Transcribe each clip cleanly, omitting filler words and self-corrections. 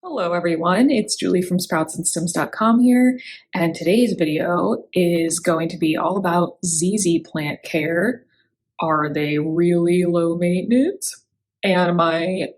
Hello everyone, it's Julie from sproutsandstems.com here, and today's video is going to be all about ZZ plant care. Are they really low maintenance? And my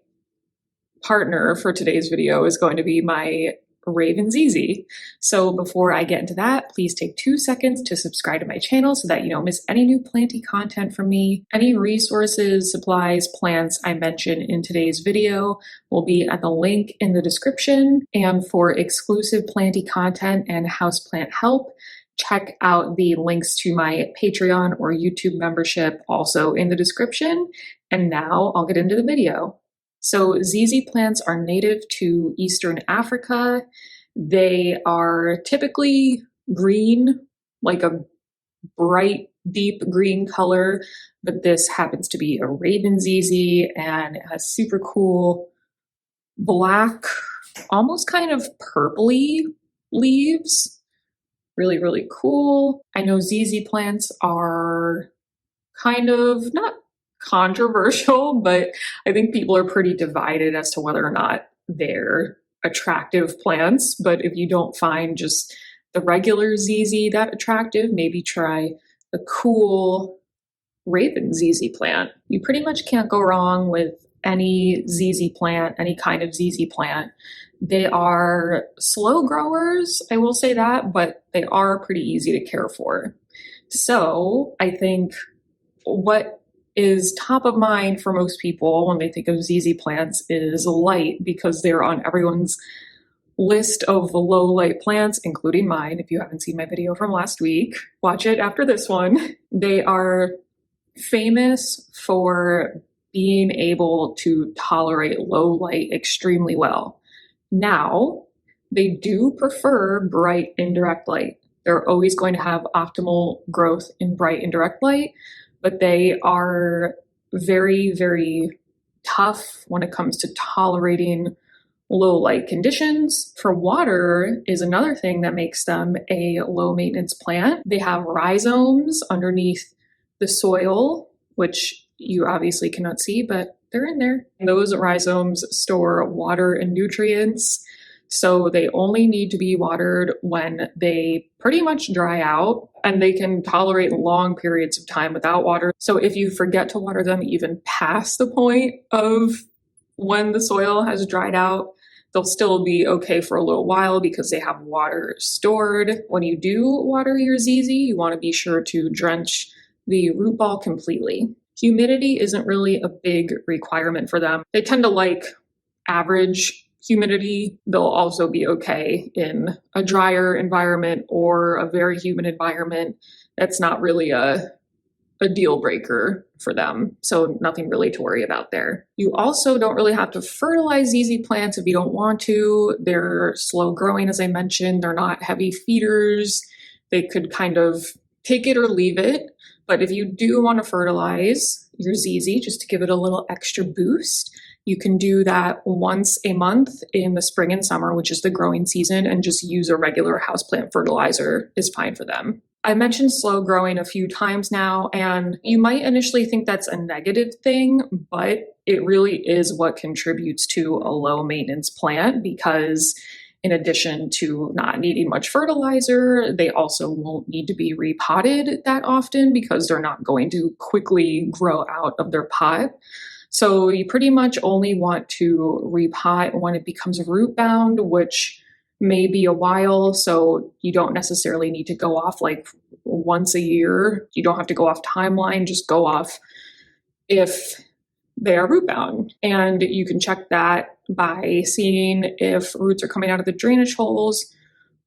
partner for today's video is going to be my Raven ZZ. So before I get into that, please take 2 seconds to subscribe to my channel so that you don't miss any new planty content from me. Any resources, supplies, plants I mention in today's video will be at the link in the description. And for exclusive planty content and houseplant help, check out the links to my Patreon or YouTube membership also in the description. And now I'll get into the video. So ZZ plants are native to Eastern Africa. They are typically green, like a bright, deep green color, but this happens to be a Raven ZZ and it has super cool black, almost kind of purpley leaves. Really, really cool. I know ZZ plants are kind of not controversial, but I think people are pretty divided as to whether or not they're attractive plants. But if you don't find just the regular ZZ that attractive, maybe try the cool Raven ZZ plant. You pretty much can't go wrong with any ZZ plant, any kind of ZZ plant. They are slow growers, I will say that, but they are pretty easy to care for. So I think what is top of mind for most people when they think of ZZ plants is light, because they're on everyone's list of low light plants, including mine. If you haven't seen my video from last week, watch it after this one. They are famous for being able to tolerate low light extremely well. Now, they do prefer bright indirect light. They're always going to have optimal growth in bright indirect light, but they are very, very tough when it comes to tolerating low light conditions. For water is another thing that makes them a low maintenance plant. They have rhizomes underneath the soil, which you obviously cannot see, but they're in there. And those rhizomes store water and nutrients. So they only need to be watered when they pretty much dry out, and they can tolerate long periods of time without water. So if you forget to water them even past the point of when the soil has dried out, they'll still be okay for a little while because they have water stored. When you do water your ZZ, you want to be sure to drench the root ball completely. Humidity isn't really a big requirement for them. They tend to like average humidity. They'll also be okay in a drier environment or a very humid environment. That's not really a deal breaker for them. So nothing really to worry about there. You also don't really have to fertilize ZZ plants if you don't want to. They're slow growing, as I mentioned. They're not heavy feeders. They could kind of take it or leave it. But if you do want to fertilize your ZZ just to give it a little extra boost, you can do that once a month in the spring and summer, which is the growing season, and just use a regular houseplant fertilizer is fine for them. I mentioned slow growing a few times now, and you might initially think that's a negative thing, but it really is what contributes to a low maintenance plant, because in addition to not needing much fertilizer, they also won't need to be repotted that often because they're not going to quickly grow out of their pot. So you pretty much only want to repot when it becomes root bound, which may be a while. So you don't necessarily need to go off like once a year. You don't have to go off timeline, just go off if they are root bound. And you can check that by seeing if roots are coming out of the drainage holes,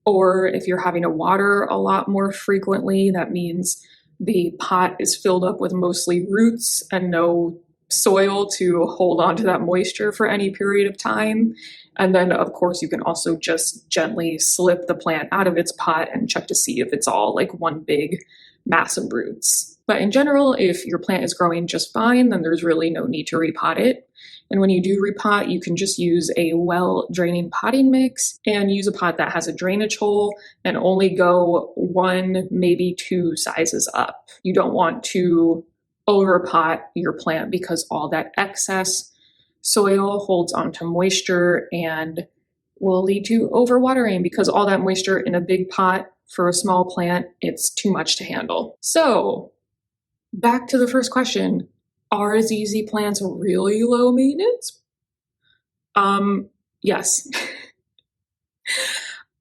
or if you're having to water a lot more frequently. That means the pot is filled up with mostly roots and no soil to hold on to that moisture for any period of time. And then of course you can also just gently slip the plant out of its pot and check to see if it's all like one big mass of roots. But in general, if your plant is growing just fine, then there's really no need to repot it. And when you do repot, you can just use a well-draining potting mix and use a pot that has a drainage hole and only go 1, maybe 2 sizes up. You don't want to overpot your plant because all that excess soil holds onto moisture and will lead to overwatering because all that moisture in a big pot for a small plant, it's too much to handle. So back to the first question, are ZZ plants really low maintenance? Yes.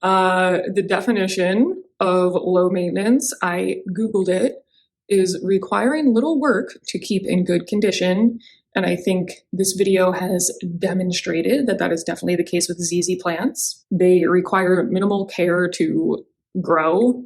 The definition of low maintenance, I Googled it, is requiring little work to keep in good condition. And I think this video has demonstrated that that is definitely the case with ZZ plants. They require minimal care to grow.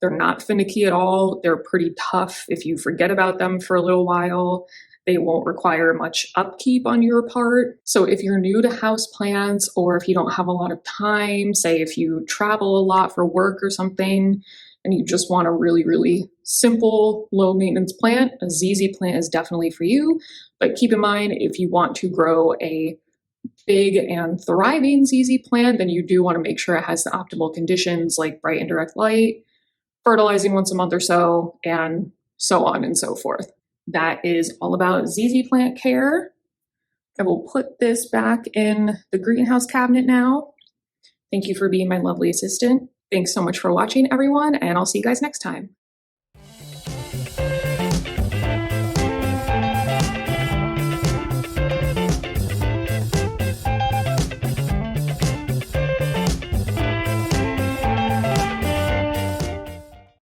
They're not finicky at all. They're pretty tough if you forget about them for a little while. They won't require much upkeep on your part. So if you're new to houseplants, or if you don't have a lot of time, say if you travel a lot for work or something, and you just want a really, really simple, low maintenance plant, a ZZ plant is definitely for you. But keep in mind, if you want to grow a big and thriving ZZ plant, then you do want to make sure it has the optimal conditions like bright and direct light, fertilizing once a month or so, and so on and so forth. That is all about ZZ plant care. I will put this back in the greenhouse cabinet now. Thank you for being my lovely assistant. Thanks so much for watching, everyone, and I'll see you guys next time.